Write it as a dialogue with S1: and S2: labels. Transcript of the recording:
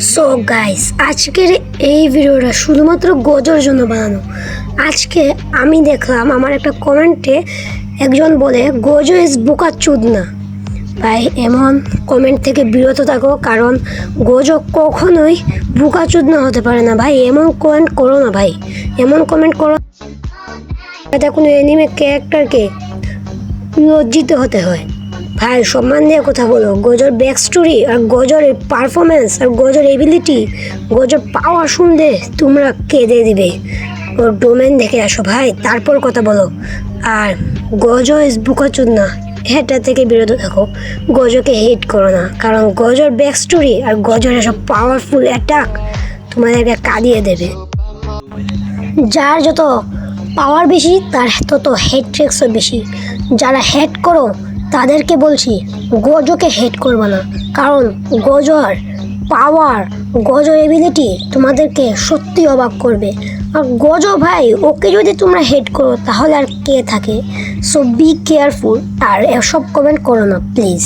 S1: So guys, আজকের এই ভিডিওটা শুধুমাত্র গজর জন্য বানানো। আজকে আমি দেখলাম আমার একটা কমেন্টে একজন বলে গজো ইজ বোকাচোদ না। ভাই, এমন কমেন্ট থেকে বিরত থাকো, কারণ গজো কখনোই বোকাচোদ না হতে পারে না। ভাই, এমন কমেন্ট করো না ভাই, এমন কমেন্ট করো যাতে কোনো অ্যানিমে ক্যারেক্টারকে লজ্জিত হতে হয়। ভাই, সম্মান দিয়ে কথা বলো। গজর ব্যাক স্টোরি আর গজর পারফরমেন্স আর গজর এবিলিটি, গজর পাওয়ার শুনলে তোমরা কেঁদে দিবে। ওর ডোমেন দেখে আসো ভাই, তারপর কথা বলো। আর গজো ইজ বোকাচোদ না, এটা থেকে বিরত থাকো। গজোকে হেট করো না, কারণ গজর ব্যাক স্টোরি আর গজর এসব পাওয়ারফুল অ্যাটাক তোমাদেরকে কাঁদিয়ে দেবে। যার যত পাওয়ার বেশি তার তত হেড ট্রিক্সও বেশি। যারা হেড করো তাদেরকে বলছি গজোকে হেড করবে না, কারণ গজর পাওয়ার, গজর এবিলিটি তোমাদেরকে সত্যি অবাক করবে। আর গজো ভাই, ওকে যদি তোমরা হেড করো তাহলে আর কে থাকে? সো বি কেয়ারফুল আর এসব কমেন্ট করো না প্লিজ।